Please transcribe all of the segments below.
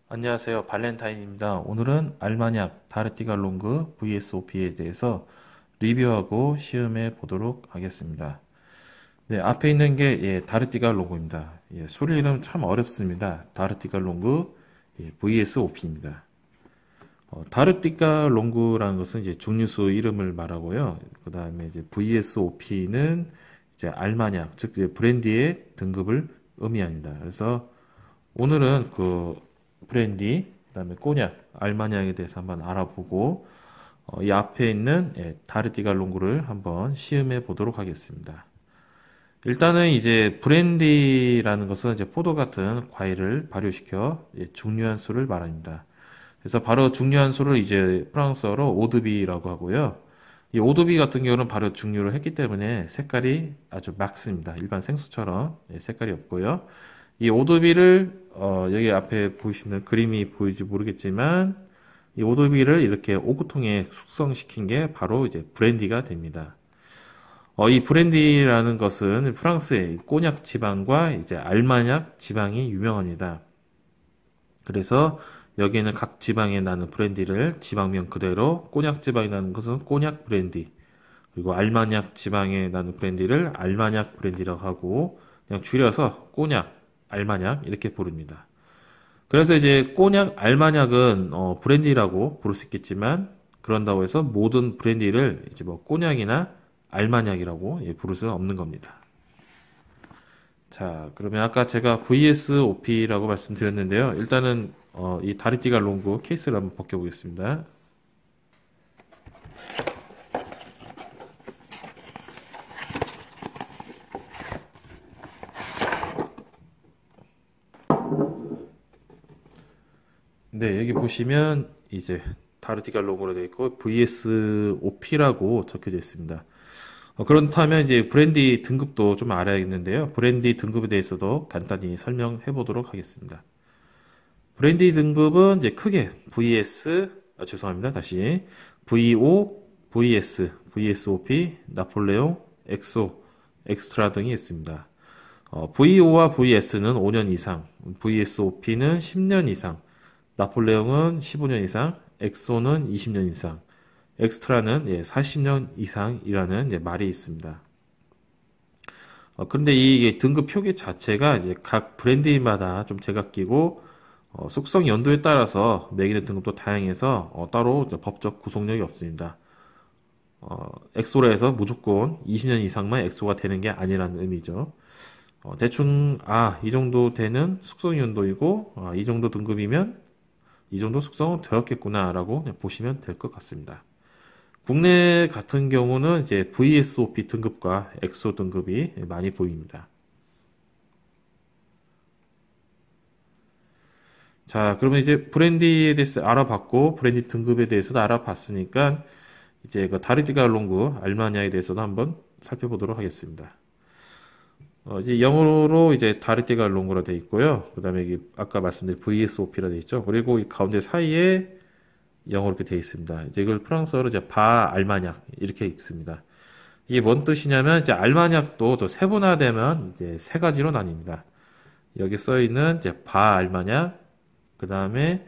안녕하세요. 발렌타인입니다. 오늘은 알마냐 다르티갈롱그 VSOP에 대해서 리뷰하고 시음해 보도록 하겠습니다. 네, 앞에 있는 게 다르티갈롱그입니다. 소리 이름 참 어렵습니다. 다르티갈롱그 VSOP입니다. 다르티갈롱그라는 것은 이제 종류수 이름을 말하고요. 그 다음에 이제 VSOP는 이제 알마냐, 즉 이제 브랜디의 등급을 의미합니다. 그래서 오늘은 그 브랜디, 그다음에 꼬냑, 알마냐에 대해서 한번 알아보고 이 앞에 있는 다르티갈롱구를 한번 시음해 보도록 하겠습니다. 일단은 이제 브랜디라는 것은 이제 포도 같은 과일을 발효시켜 중류한 술을 말합니다. 그래서 바로 중류한 술을 이제 프랑스어로 오드비라고 하고요. 이 오드비 같은 경우는 바로 중류를 했기 때문에 색깔이 아주 맑습니다. 일반 생수처럼 색깔이 없고요. 이 오도비를 여기 앞에 보시는 그림이 보이지 모르겠지만 이 오도비를 이렇게 오크통에 숙성시킨 게 바로 이제 브랜디가 됩니다. 이 브랜디라는 것은 프랑스의 꼬냑 지방과 이제 알마냑 지방이 유명합니다. 그래서 여기에는 각 지방에 나는 브랜디를 지방명 그대로 꼬냑 지방에 나는 것은 꼬냑 브랜디, 그리고 알마냑 지방에 나는 브랜디를 알마냑 브랜디라고 하고 그냥 줄여서 꼬냑, 알마냑 이렇게 부릅니다. 그래서 이제 꼬냑, 알마냑은 브랜디라고 부를 수 있겠지만 그런다고 해서 모든 브랜디를 이제 뭐 꼬냑이나 알마냑이라고 부를 수는 없는 겁니다. 자, 그러면 아까 제가 VSOP라고 말씀드렸는데요. 일단은 이 다리띠가 롱구 케이스를 한번 벗겨보겠습니다. 네, 여기 보시면 이제 다르티갈 로고로 되어 있고 VSOP라고 적혀져 있습니다. 그렇다면 이제 브랜디 등급도 좀 알아야겠는데요. 브랜디 등급에 대해서도 간단히 설명해 보도록 하겠습니다. 브랜디 등급은 이제 크게 죄송합니다. 다시 VO, VS, VSOP, 나폴레옹, 엑소, 엑스트라 등이 있습니다. VO와 VS는 5년 이상, VSOP는 10년 이상, 나폴레옹은 15년 이상, 엑소는 20년 이상, 엑스트라는 40년 이상이라는 말이 있습니다. 그런데 이 등급 표기 자체가 이제 각 브랜드마다 좀 제각기고 숙성 연도에 따라서 매기는 등급도 다양해서 따로 법적 구속력이 없습니다. 엑소라 해서 무조건 20년 이상만 엑소가 되는 게 아니라는 의미죠. 대충 이 정도 되는 숙성 연도이고 이 정도 등급이면 이 정도 숙성은 되었겠구나 라고 보시면 될 것 같습니다. 국내 같은 경우는 이제 VSOP 등급과 엑소 등급이 많이 보입니다. 자, 그러면 이제 브랜디에 대해서 알아봤고 브랜디 등급에 대해서도 알아봤으니까 이제 그 다르티갈 롱구 알마냐에 대해서도 한번 살펴보도록 하겠습니다. 이제 영어로 이제 다르티갈 롱구라 되어 있고요. 그 다음에 여기 아까 말씀드린 VSOP라 되어 있죠. 그리고 이 가운데 사이에 영어로 이렇게 되어 있습니다. 이제 이걸 프랑스어로 이제 바 알마냑 이렇게 읽습니다. 이게 뭔 뜻이냐면 이제 알마냑도 또 세분화되면 이제 세 가지로 나뉩니다. 여기 써 있는 이제 바 알마냑, 그 다음에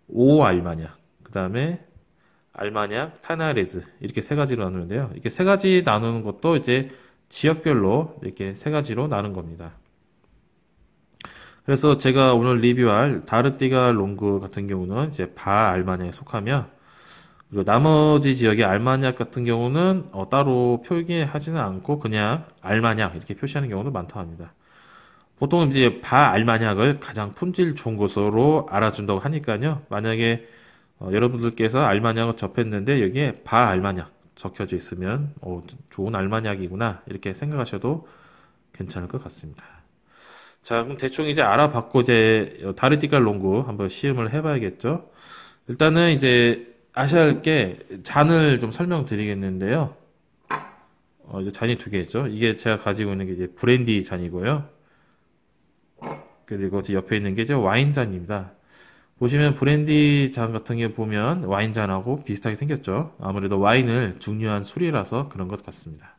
오 알마냑, 그 다음에 알마냑, 타나레즈 이렇게 세 가지로 나누는데요. 이렇게 세 가지 나누는 것도 이제 지역별로 이렇게 세 가지로 나눈 겁니다. 그래서 제가 오늘 리뷰할 다르티가 롱그 같은 경우는 이제 바 알마냐에 속하며 그리고 나머지 지역의 알마냐 같은 경우는 따로 표기하지는 않고 그냥 알마냐 이렇게 표시하는 경우도 많다고 합니다. 보통 이제 바 알마냐를 가장 품질 좋은 것으로 알아준다고 하니까요. 만약에 여러분들께서 알마냐를 접했는데 여기에 바 알마냐 적혀져 있으면 좋은 알마냐이구나 이렇게 생각하셔도 괜찮을 것 같습니다. 자, 그럼 대충 이제 알아봤고, 이제, 다르티갈 롱구 한번 시음을 해봐야겠죠? 일단은 이제, 아셔야 할 게, 잔을 좀 설명드리겠는데요. 이제 잔이 두 개죠. 이게 제가 가지고 있는 게 이제 브랜디 잔이고요. 그리고 제 옆에 있는 게 이제 와인 잔입니다. 보시면 브랜디 잔 같은 게 보면 와인 잔하고 비슷하게 생겼죠. 아무래도 와인을 중류한 술이라서 그런 것 같습니다.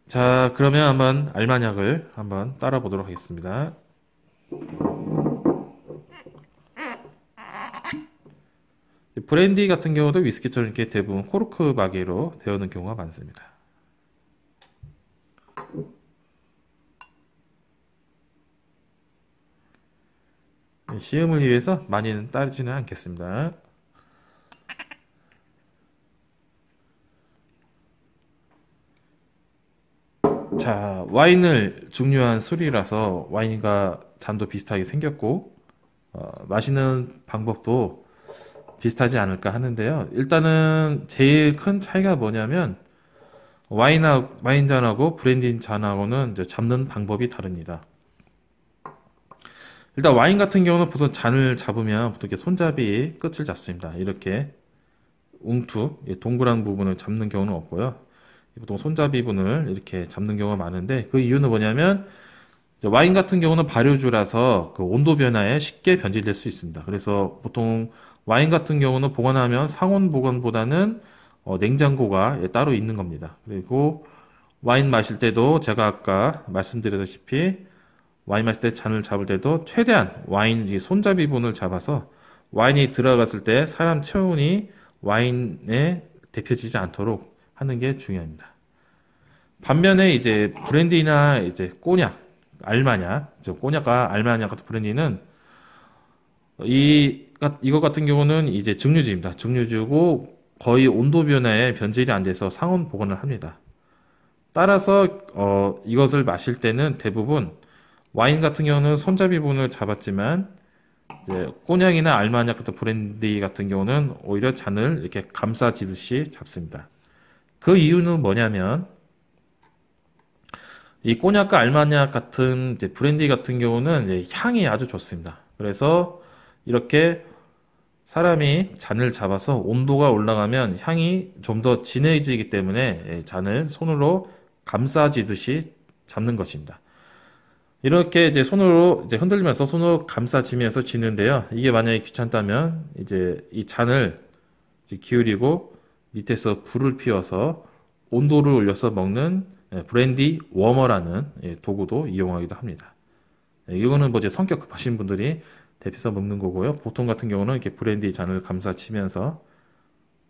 자, 그러면 한번 알마약을 한번 따라 보도록 하겠습니다. 브랜디 같은 경우도 위스키처럼 이렇게 대부분 코르크 마개로 되어 있는 경우가 많습니다. 시음을 위해서 많이는 따르지는 않겠습니다. 자, 와인을 중요한 술이라서 와인과 잔도 비슷하게 생겼고 마시는 방법도 비슷하지 않을까 하는데요. 일단은 제일 큰 차이가 뭐냐면 와인잔하고 브랜디 잔하고는 이제 잡는 방법이 다릅니다. 일단 와인 같은 경우는 보통 잔을 잡으면 보통 이렇게 손잡이 끝을 잡습니다. 이렇게 웅투 동그란 부분을 잡는 경우는 없고요. 보통 손잡이 부분을 이렇게 잡는 경우가 많은데 그 이유는 뭐냐면 와인 같은 경우는 발효주라서 그 온도 변화에 쉽게 변질될 수 있습니다. 그래서 보통 와인 같은 경우는 보관하면 상온 보관보다는 냉장고가 따로 있는 겁니다. 그리고 와인 마실 때도 제가 아까 말씀드렸다시피 와인 마실 때 잔을 잡을 때도 최대한 와인 손잡이 부분을 잡아서 와인이 들어갔을 때 사람 체온이 와인에 데펴지지 않도록 하는 게 중요합니다. 반면에 이제 브랜디나 이제 꼬냑, 알마냐, 꼬냑과 알마냐 같은 브랜디는 이거 같은 경우는 이제 증류주입니다. 증류주고 거의 온도 변화에 변질이 안 돼서 상온 보관을 합니다. 따라서 이것을 마실 때는 대부분 와인 같은 경우는 손잡이 부분을 잡았지만 이제 꼬냑이나 알마냐 같은 브랜디 같은 경우는 오히려 잔을 이렇게 감싸지듯이 잡습니다. 그 이유는 뭐냐면 이 꼬냑과 알마냐 같은 이제 브랜디 같은 경우는 이제 향이 아주 좋습니다. 그래서 이렇게 사람이 잔을 잡아서 온도가 올라가면 향이 좀 더 진해지기 때문에 잔을 손으로 감싸지듯이 잡는 것입니다. 이렇게 이제 손으로 이제 흔들면서 손으로 감싸지면서 지는데요. 이게 만약에 귀찮다면 이제 이 잔을 기울이고 밑에서 불을 피워서 온도를 올려서 먹는 브랜디 워머라는 도구도 이용하기도 합니다. 이거는 뭐 이제 성격 급하신 분들이 대피해서 먹는 거고요. 보통 같은 경우는 이렇게 브랜디 잔을 감싸치면서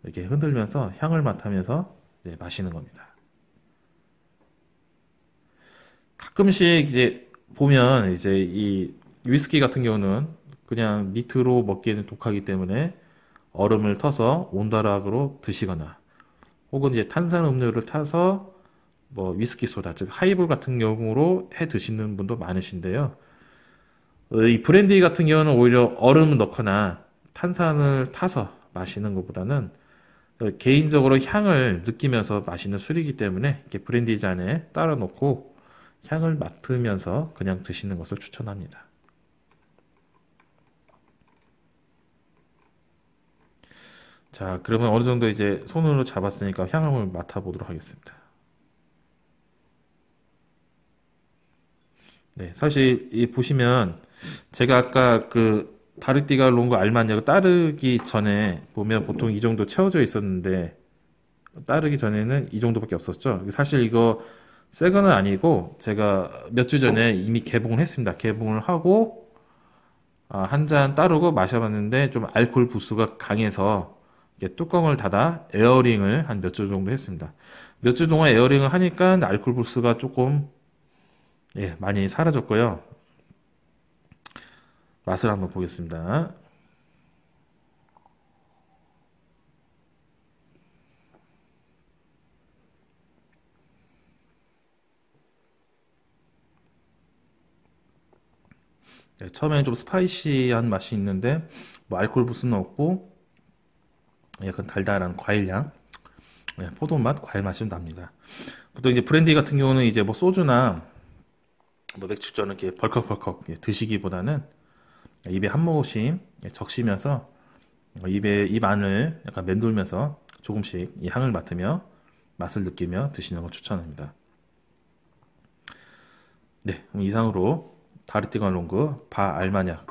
이렇게 흔들면서 향을 맡으면서 마시는 겁니다. 가끔씩 이제 보면 이제 이 위스키 같은 경우는 그냥 니트로 먹기에는 독하기 때문에 얼음을 터서 온다락으로 드시거나 혹은 이제 탄산음료를 타서 뭐 위스키 소다 즉 하이볼 같은 경우로 해 드시는 분도 많으신데요. 이 브랜디 같은 경우는 오히려 얼음을 넣거나 탄산을 타서 마시는 것보다는 개인적으로 향을 느끼면서 마시는 술이기 때문에 이렇게 브랜디 잔에 따라 놓고 향을 맡으면서 그냥 드시는 것을 추천합니다. 자, 그러면 어느 정도 이제 손으로 잡았으니까 향을 맡아보도록 하겠습니다. 네, 사실 이 보시면 제가 아까 그 다르띠가 롱고 알마냐고 따르기 전에 보면 보통 이 정도 채워져 있었는데 따르기 전에는 이 정도밖에 없었죠. 사실 이거 새 거는 아니고 제가 몇 주 전에 이미 개봉을 했습니다. 개봉을 하고 한 잔 따르고 마셔봤는데 좀 알코올 부수가 강해서 뚜껑을 닫아 에어링을 한 몇 주 정도 했습니다. 몇 주 동안 에어링을 하니까 알코올 부수가 조금 많이 사라졌고요. 맛을 한번 보겠습니다. 처음에는 좀 스파이시한 맛이 있는데 뭐 알코올 부스는 없고 약간 달달한 과일향, 포도 맛, 과일 맛이 좀 납니다. 보통 이제 브랜디 같은 경우는 이제 뭐 소주나 뭐 맥주처럼 이렇게 벌컥벌컥 드시기보다는 입에 한 모금씩 적시면서 입에 입 안을 약간 맴돌면서 조금씩 이 향을 맡으며 맛을 느끼며 드시는 걸 추천합니다. 네, 그럼 이상으로 다르띠가 롱그 바 알마냐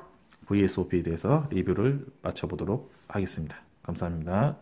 VSOP에 대해서 리뷰를 마쳐보도록 하겠습니다. 감사합니다.